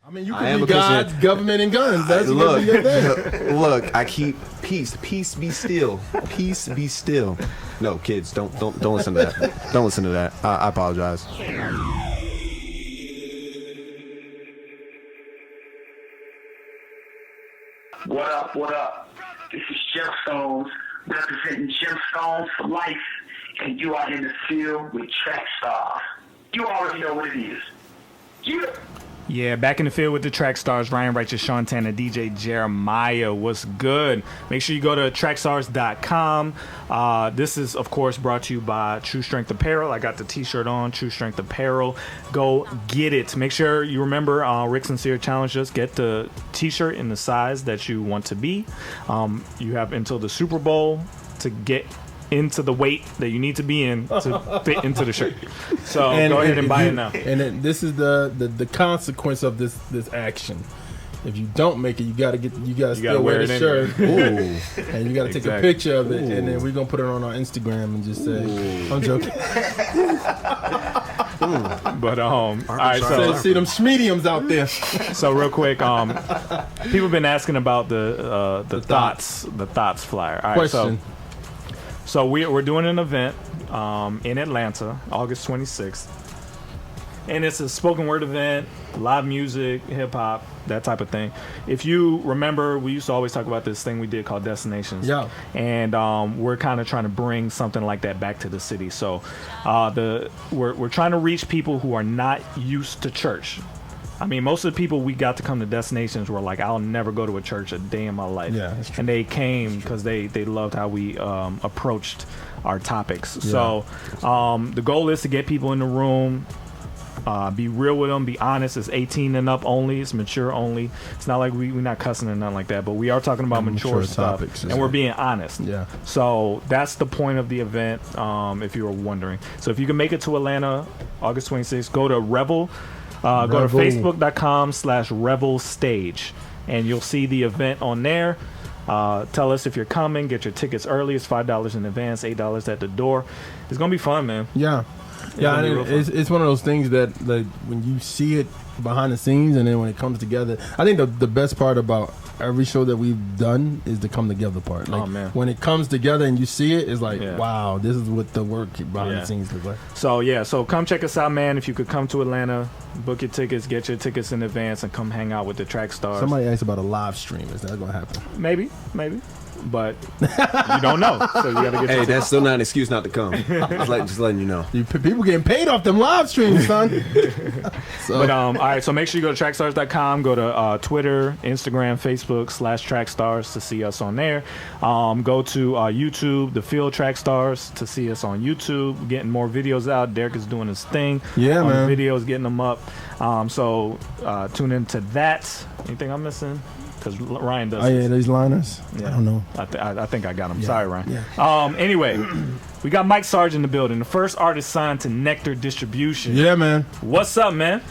I mean, you can be God, government, and guns. That's look. I keep peace. Peace be still. Peace be still. No, kids, don't listen to that. Don't listen to that. I apologize. What up? What up? This is Gemstones representing Gemstones for life, and you are in the field with Trackstar. You already know what it is. Yeah, back in the field with the Trackstarz, Ryan Righteous, SEANTANA, DJ Jeremiah. What's good? Make sure you go to Trackstarz.com. This is, of course, brought to you by True Strength Apparel. I got the t-shirt on, True Strength Apparel. Go get it. Make sure you remember Rick Sincere challenged us. Get the t-shirt in the size that you want to be. You have until the Super Bowl to get into the weight that you need to be in to fit into the shirt. So go ahead and buy it now. And then this is the consequence of this action. If you don't make it, you gotta still wear the shirt. Ooh. And you gotta take a picture of it. Ooh. And then we're gonna put it on our Instagram and just say, ooh. I'm joking. But all right, so see them schmediums out there. So real quick, people have been asking about the thoughts flyer. All right, question. So we're doing an event in Atlanta, August 26th. And it's a spoken word event, live music, hip hop, that type of thing. If you remember, we used to always talk about this thing we did called Destinations. Yeah. And we're kind of trying to bring something like that back to the city. So we're trying to reach people who are not used to church. I mean, most of the people we got to come to Destinations were like, I'll never go to a church a day in my life. Yeah, that's true. And they came because they loved how we approached our topics. Yeah. So the goal is to get people in the room, be real with them, be honest. It's 18 and up only. It's mature only. It's not like we're not cussing or nothing like that, but we are talking about mature stuff, topics, and we're being honest. Yeah. So that's the point of the event, if you were wondering. So if you can make it to Atlanta, August 26th, go to Revel. Go to Facebook.com/Revel Stage, and you'll see the event on there. Tell us if you're coming. Get your tickets early. It's $5 in advance, $8 at the door. It's gonna be fun, man. Yeah. Yeah, it's one of those things that, like, when you see it behind the scenes and then when it comes together, I think the best part about every show that we've done is the come together part. Like, when it comes together and you see it, it's like, wow, this is what the work behind the scenes looks like. So come check us out, man. If you could come to Atlanta, book your tickets, get your tickets in advance, and come hang out with the Trackstarz. Somebody asked about a live stream. Is that going to happen? Maybe. But you don't know, so you gotta get. Hey, that's still not an excuse not to come. just letting you know. People getting paid off them live streams, son. But all right, so make sure you go to Trackstarz.com, go to Twitter, Instagram, Facebook /Trackstarz to see us on there. Go to YouTube, The Field Trackstarz to see us on YouTube. Getting more videos out. Derek is doing his thing. Yeah, on man. The videos, getting them up. So tune into that. Anything I'm missing? Because Ryan does. Oh yeah, these liners. Yeah. I don't know. I think I got them. Yeah. Sorry, Ryan. Yeah. Anyway, we got Mike Sarge in the building, the first artist signed to Nectar Distribution. Yeah, man. What's up, man?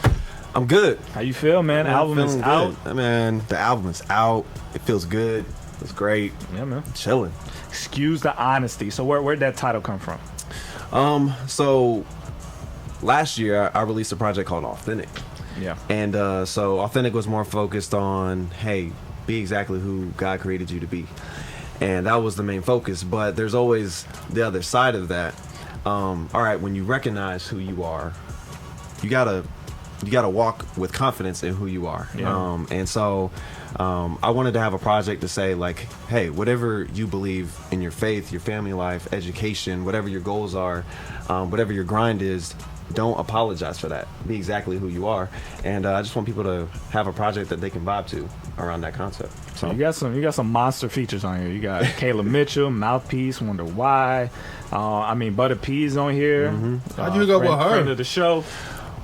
I'm good. How you feel, man? Album is out. Man, the album is out. It feels good. It's great. Yeah, man. I'm chilling. Excuse the honesty. So where'd that title come from? So last year I released a project called Authentic. Yeah. And so Authentic was more focused on, hey, be exactly who God created you to be. And that was the main focus. But there's always the other side of that. All right, when you recognize who you are, you gotta walk with confidence in who you are. Yeah. And so I wanted to have a project to say, like, hey, whatever you believe in your faith, your family life, education, whatever your goals are, whatever your grind is, don't apologize for that. Be exactly who you are. And I just want people to have a project that they can vibe to around that concept. So you got some monster features on here. You got Caleb Mitchell, Mouthpiece, Wonder Why. Butter P's on here. Mm-hmm. How'd you go with her? Friend of the show.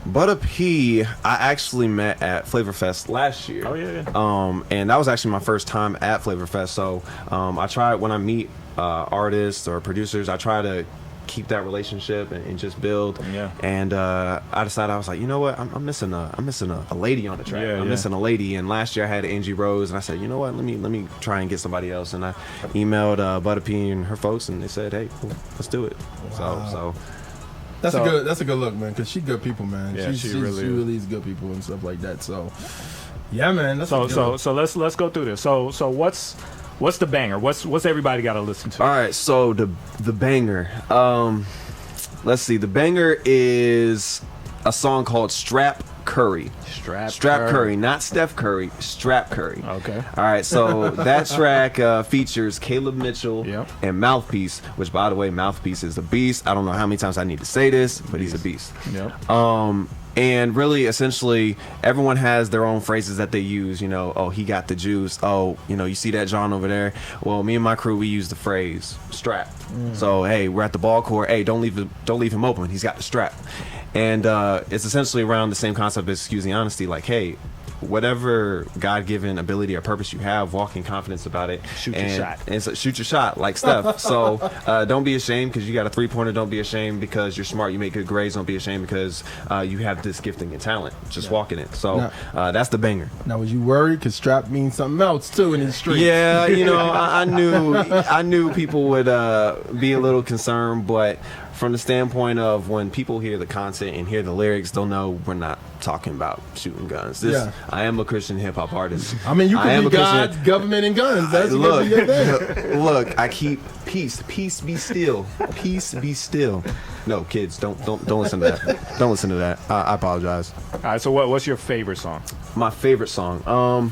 Butter P, I actually met at Flavor Fest last year. Oh yeah. And that was actually my first time at Flavor Fest. So I try, when I meet artists or producers, I try to keep that relationship and just build. Yeah. And I decided, I was like, you know what, I'm missing a lady on the track. I'm missing a lady. And last year I had Angie Rose, and I said, you know what, let me try and get somebody else. And I emailed Butter P and her folks, and they said, hey, cool, let's do it. Wow. So That's a good look, man. Because she good people, man. Yeah, she really is good people and stuff like that. So, yeah, man. So let's go through this. So what's the banger? What's everybody got to listen to? All right, so the banger. Let's see. The banger is a song called Strap Curry. Strap Curry, not Steph Curry. Strap Curry. Okay. All right, so that track features Caleb Mitchell and Mouthpiece, which, by the way, Mouthpiece is a beast. I don't know how many times I need to say this, but he's a beast. Yep. And really, essentially, everyone has their own phrases that they use. You know, oh, he got the juice. Oh, you know, you see that John over there? Well, me and my crew, we use the phrase strap. So, hey, we're at the ball court. Hey, don't leave him open. He's got the strap. And it's essentially around the same concept as Excuse the Honesty. Like, hey, whatever God-given ability or purpose you have, walk in confidence about it. Shoot your shot. And so shoot your shot, like Steph. So don't be ashamed because you got a three-pointer. Don't be ashamed because you're smart. You make good grades. Don't be ashamed because you have this gifting and talent. Just walk in it. So that's the banger. Now, was you worried? Because strap means something else, too, in the street. Yeah, you know, I knew people would be a little concerned, but from the standpoint of when people hear the content and hear the lyrics, they'll know we're not talking about shooting guns. I am a Christian hip hop artist. I mean, you could be God, government, and guns. That's look, look. I keep peace. Peace be still. Peace be still. No, kids, don't listen to that. Don't listen to that. I apologize. All right. So what's your favorite song? My favorite song.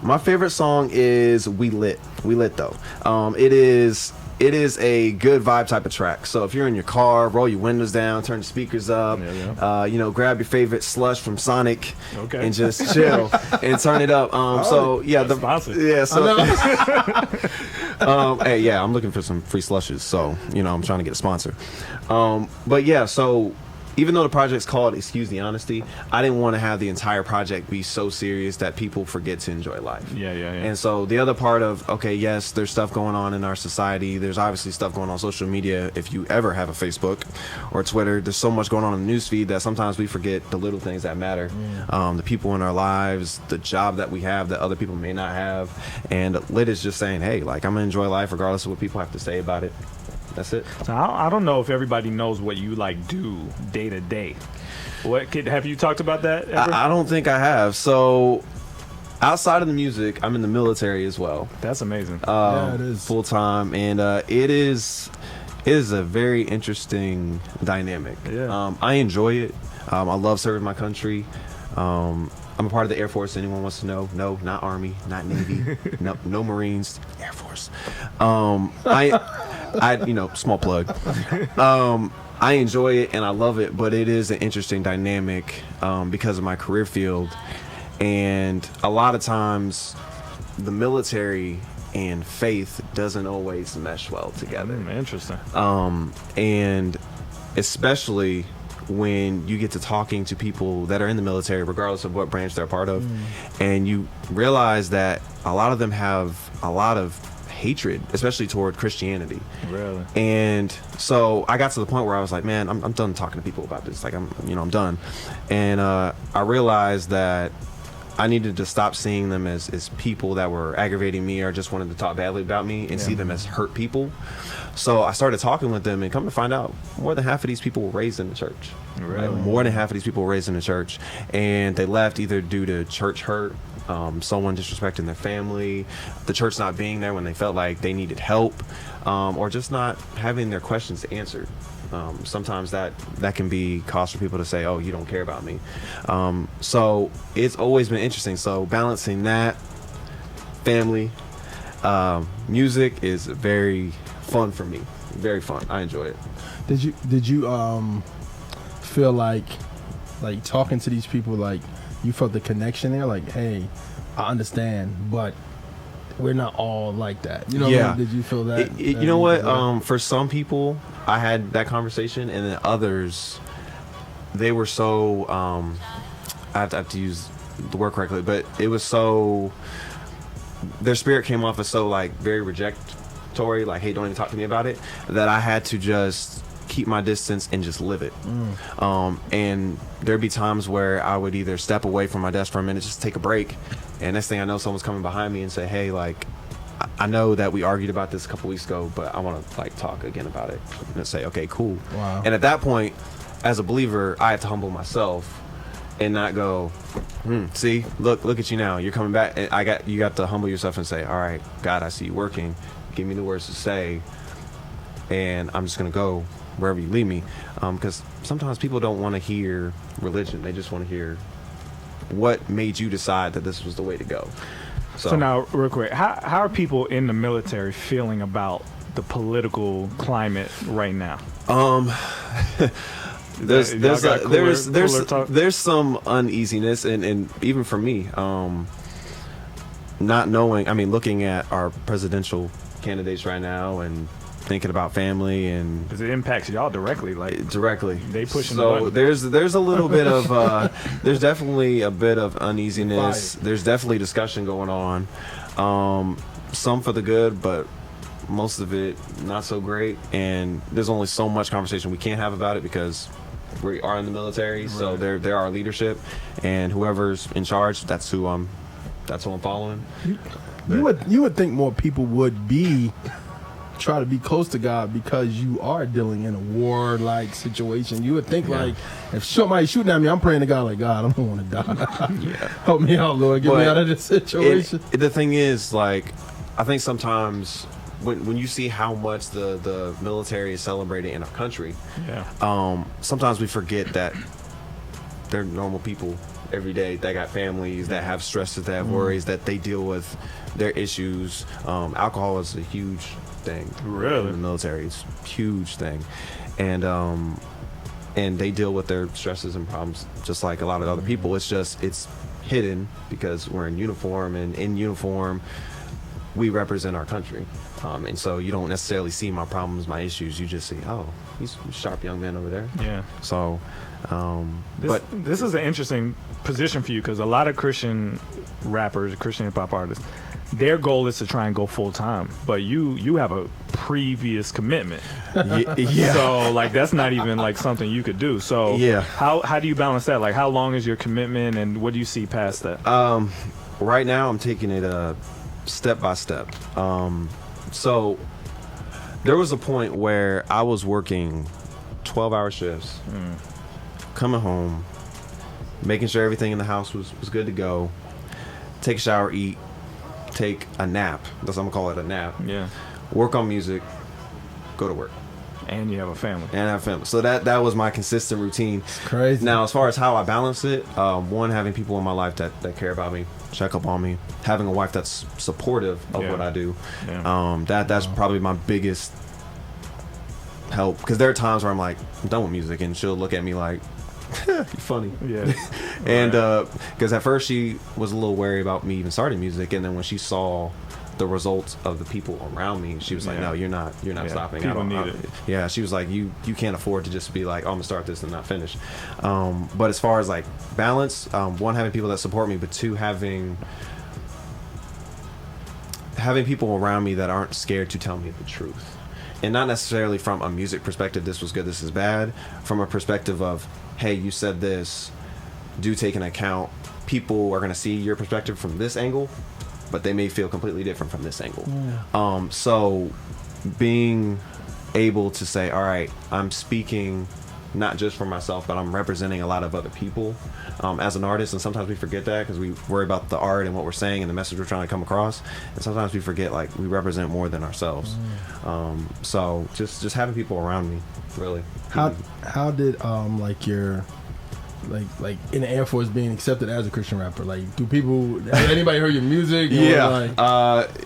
My favorite song is We Lit. We Lit though. It is a good vibe type of track. So if you're in your car, roll your windows down, turn the speakers up, you know, grab your favorite slush from Sonic, and just chill and turn it up. So yeah, hey, yeah, I'm looking for some free slushes. So you know, I'm trying to get a sponsor. But yeah, so even though the project's called Excuse the Honesty, I didn't want to have the entire project be so serious that people forget to enjoy life. Yeah. And so the other part of, okay, yes, there's stuff going on in our society. There's obviously stuff going on social media. If you ever have a Facebook or Twitter, there's so much going on in the newsfeed that sometimes we forget the little things that matter. The people in our lives, the job that we have that other people may not have. And Lit is just saying, hey, like, I'm going to enjoy life regardless of what people have to say about it. That's it. So I don't know if everybody knows what you like do day to day. Have you talked about that ever? I don't think I have. So outside of the music, I'm in the military as well. That's amazing. Yeah, it is full time, and it is a very interesting dynamic. Yeah. I enjoy it. I love serving my country. I'm a part of the Air Force. Anyone wants to know? No, not Army, not Navy, no Marines, Air Force. I you know, small plug. I enjoy it and I love it, but it is an interesting dynamic because of my career field, and a lot of times the military and faith doesn't always mesh well together. Interesting. And especially when you get to talking to people that are in the military, regardless of what branch they're part of, and you realize that a lot of them have a lot of hatred, especially toward Christianity. Really? And so I got to the point where I was like, man, I'm done talking to people about this. Like, I'm done. And I realized that I needed to stop seeing them as people that were aggravating me or just wanted to talk badly about me and see them as hurt people. So I started talking with them, and come to find out, more than half of these people were raised in the church. Really? Like, more than half of these people were raised in the church, and they left either due to church hurt, someone disrespecting their family, the church not being there when they felt like they needed help, or just not having their questions answered. Sometimes that can be cause for people to say, oh, you don't care about me. So it's always been interesting. So balancing that, family, music is very fun for me. Very fun. I enjoy it. Did you feel like talking to these people, like you felt the connection there? Like, hey, I understand, but we're not all like that. You know what I mean? Did you feel that? You know what? For some people, I had that conversation, and then others, they were so, I have to use the word correctly, but it was so, their spirit came off as so, like, very rejectory, like, hey, don't even talk to me about it, that I had to just keep my distance and just live it. And there'd be times where I would either step away from my desk for a minute, just take a break, and next thing I know, someone's coming behind me and say, hey, like, I know that we argued about this a couple weeks ago, but I want to like talk again about it and say, okay, cool. Wow. And at that point, as a believer, I have to humble myself and not go, see, look at you now. You're coming back. And you got to humble yourself and say, all right, God, I see you working. Give me the words to say, and I'm just gonna go wherever you lead me. Because sometimes people don't want to hear religion; they just want to hear what made you decide that this was the way to go. So now, real quick, how are people in the military feeling about the political climate right now? There's some uneasiness, and even for me, not knowing. I mean, looking at our presidential candidates right now and thinking about family, and because it impacts y'all directly, they pushing. So there's a little bit of there's definitely a bit of uneasiness. There's definitely discussion going on, some for the good, but most of it not so great. And there's only so much conversation we can't have about it because we are in the military. Right. So they're our leadership, and whoever's in charge, that's who I'm following. You would think more people would try to be close to God because you are dealing in a war-like situation. You would think like, if somebody's shooting at me, I'm praying to God like, God, I don't want to die. Help me out, Lord. Get me out of this situation. The thing is, like, I think sometimes when you see how much the military is celebrated in our country, sometimes we forget that they're normal people every day that got families, that have stresses, that have worries, that they deal with their issues. Alcohol is a huge thing. Really? In the military, it's a huge thing. And they deal with their stresses and problems just like a lot of other people. It's hidden because we're in uniform, and in uniform we represent our country. And so you don't necessarily see my problems, my issues. You just see, oh, he's a sharp young man over there. Yeah. So, this is an interesting position for you because a lot of Christian rappers, Christian hip hop artists, their goal is to try and go full time, but you have a previous commitment. Yeah. So like that's not even like something you could do. So how do you balance that? Like how long is your commitment, and what do you see past that? Right now I'm taking it step by step. So there was a point where I was working 12-hour shifts, coming home, making sure everything in the house was good to go, take a shower, eat, take a nap. That's what I'm gonna call it, a nap. Yeah. Work on music, go to work. And you have a family. And I have a family. So that was my consistent routine. It's crazy. Now, as far as how I balance it, one, having people in my life that care about me, check up on me, having a wife that's supportive of what I do. Yeah. That's probably my biggest help, because there are times where I'm like, I'm done with music, and she'll look at me like, you're funny. Yeah. And because at first she was a little wary about me even starting music, and then when she saw the results of the people around me, she was like, no, you're not stopping. People need it. Yeah, she was like, you can't afford to just be like, oh, I'm gonna start this and not finish. But as far as like balance, one, having people that support me, but two, having people around me that aren't scared to tell me the truth. And not necessarily from a music perspective, this was good, this is bad. From a perspective of, hey, you said this, do take into account, people are going to see your perspective from this angle, but they may feel completely different from this angle. Yeah. So being able to say, all right, I'm speaking not just for myself, but I'm representing a lot of other people as an artist. And sometimes we forget that because we worry about the art and what we're saying and the message we're trying to come across. And sometimes we forget, like, we represent more than ourselves. So just having people around me, really. How did like your like in the Air Force being accepted as a Christian rapper, like, do people, has anybody heard your music?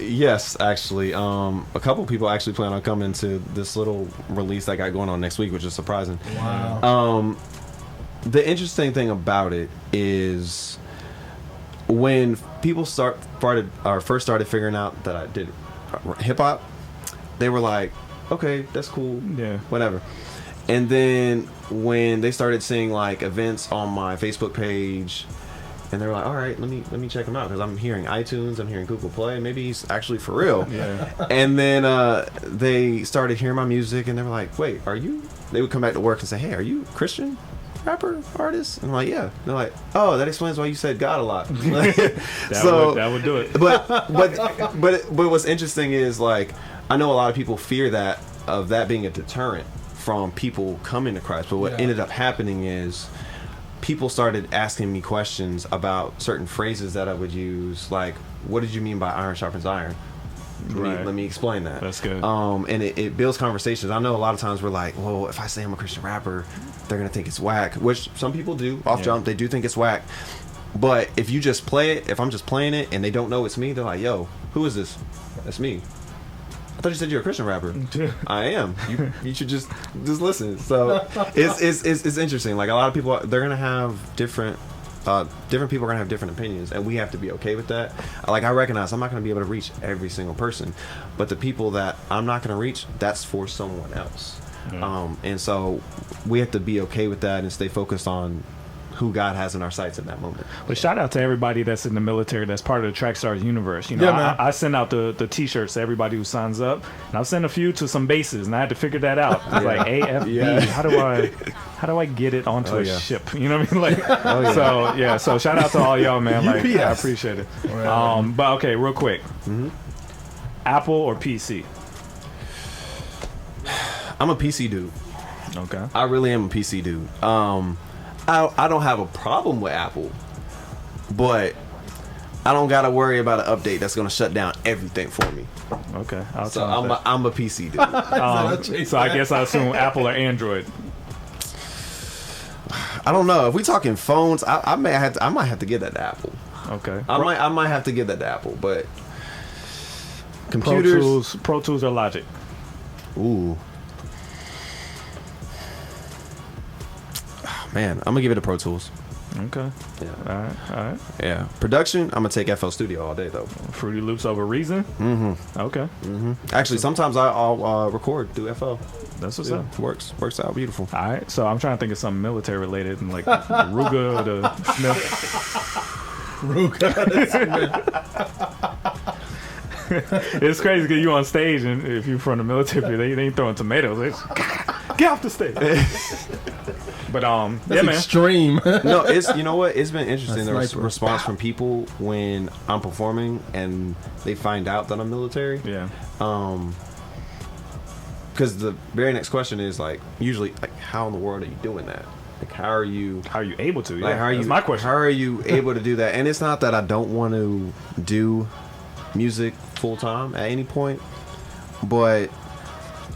Yes, actually, a couple people actually plan on coming to this little release I got going on next week, which is surprising. Wow. The interesting thing about it is when people first started figuring out that I did hip hop, they were like, okay, that's cool, yeah, whatever. And then when they started seeing like events on my Facebook page, and they were like, all right, let me check him out, because I'm hearing iTunes, I'm hearing Google Play, maybe he's actually for real. Yeah. And then they started hearing my music, and they were like, wait, are you? They would come back to work and say, hey, are you Christian? rapper, artist? And I'm like, yeah. They're like, oh, that explains why you said God a lot. That would do it. But what's interesting is, like, I know a lot of people fear that being a deterrent from people coming to Christ. But what ended up happening is people started asking me questions about certain phrases that I would use, like, what did you mean by iron sharpens iron? Let me explain that. That's good. And it builds conversations. I know a lot of times we're like, well, if I say I'm a Christian rapper, they're going to think it's whack, which some people do. Off jump, they do think it's whack. But if you just play it, if I'm just playing it and they don't know it's me, they're like, yo, who is this? That's me. I thought you said you're a Christian rapper. I am. You should just listen. So it's interesting. Like, a lot of people, they're going to have different people are going to have different opinions, and we have to be okay with that. Like, I recognize I'm not going to be able to reach every single person, but the people that I'm not going to reach, that's for someone else. And so we have to be okay with that and stay focused on who God has in our sights in that moment. But shout out to everybody that's in the military that's part of the Trackstarz universe. You know, I send out the t-shirts to everybody who signs up, and I'll send a few to some bases, and I had to figure that out. I was like, AFB, how do I get it onto a ship? You know what I mean? Like, so shout out to all y'all, man. Like, I appreciate it. But okay, real quick, Apple or PC? I'm a PC dude. Okay. I really am a PC dude. I don't have a problem with Apple, but I don't gotta worry about an update that's gonna shut down everything for me. Okay, so I'm a PC dude. So I guess I assume Apple or Android. I don't know. If we talking phones, I might have to give that to Apple. Okay. I might have to give that to Apple, but computers, Pro Tools or Logic. Ooh. Man, I'm gonna give it to Pro Tools. Okay. Yeah. All right. Yeah. Production, I'm gonna take FL Studio all day though. Fruity Loops over Reason. Okay. Actually, sometimes I'll record through FL. That's what's up. Works out beautiful. All right. So I'm trying to think of something military related, and like Ruger or the Smith. It's crazy because you on stage, and if you're from the military, they ain't throwing tomatoes. Get off the stage. But that's extreme. No, it's, you know what? It's been interesting, the response from people when I'm performing and they find out that I'm military. Yeah. Because the very next question is like, usually, like, how in the world are you doing that? Like, how are you able to? Like, That's my question. How are you able to do that? And it's not that I don't want to do music full time at any point, but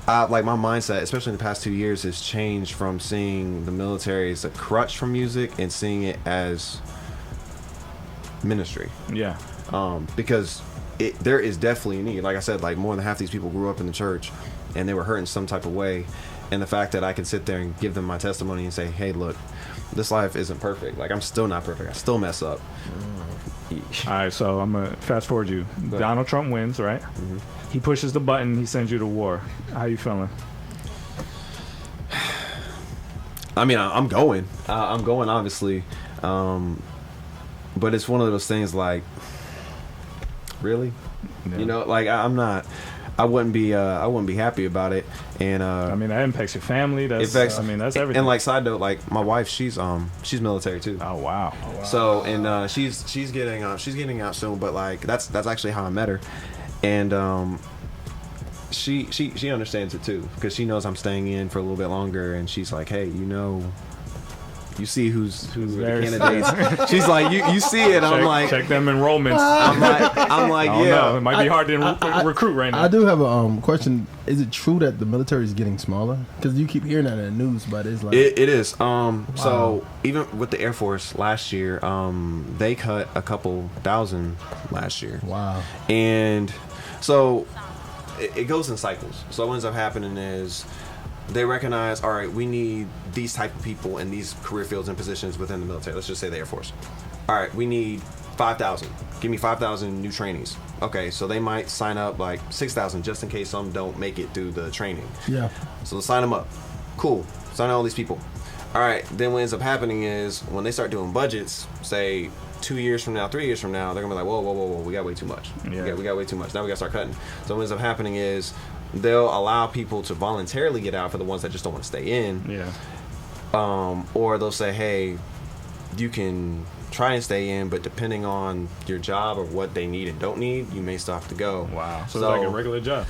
like, my mindset, especially in the past 2 years, has changed from seeing the military as a crutch for music and seeing it as ministry. Yeah. Because there is definitely a need. Like I said, like, more than half these people grew up in the church and they were hurt in some type of way. And the fact that I can sit there and give them my testimony and say, hey, look, this life isn't perfect. Like, I'm still not perfect. I still mess up. All right, so I'm going to fast forward you. Donald Trump wins, right? He pushes the button. He sends you to war. How you feeling? I mean, I'm going. I'm going, obviously. But it's one of those things, like, really? Yeah. You know, like, I wouldn't be happy about it. And I mean, that impacts your family. That's everything. And like, side note, like, my wife, she's military too. Oh wow. So, and she's getting out soon, but like, that's actually how I met her. And she understands it too, because she knows I'm staying in for a little bit longer, and she's like, hey, you see who's the candidates. She's like, you see it. I'm like, check them enrollments. I'm like, yeah. Know. It might be hard to recruit right now. I do have a question. Is it true that the military is getting smaller? Because you keep hearing that in the news, but it's like it is. Wow. So even with the Air Force last year, they cut a couple thousand last year. Wow. And so it goes in cycles. So what ends up happening is they recognize, all right, we need these type of people in these career fields and positions within the military. Let's just say the Air Force. All right, we need 5,000. Give me 5,000 new trainees. Okay, so they might sign up like 6,000 just in case some don't make it through the training. Yeah. So they'll sign them up. Cool. Sign all these people. All right, then what ends up happening is when they start doing budgets, say 2 years from now, 3 years from now, they're gonna be like, whoa, we got way too much. Yeah. We got way too much. Now we gotta start cutting. So what ends up happening is they'll allow people to voluntarily get out for the ones that just don't want to stay in. Yeah. or they'll say, hey, you can try and stay in, but depending on your job or what they need and don't need, you may still have to go. Wow. So it's like a regular job.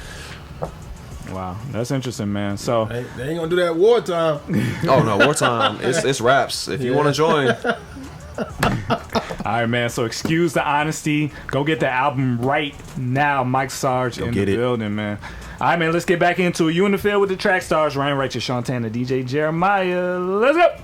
Wow, that's interesting, man. So they ain't gonna do that wartime. Oh no, wartime. It's raps. If you want to join. All right, man. So excuse the honesty. Go get the album right now. Mike Sarge in the building, man. All right, man. Let's get back into it. You in the field with the Trackstarz. Ryan Righteous, Shantana, DJ Jeremiah. Let's go.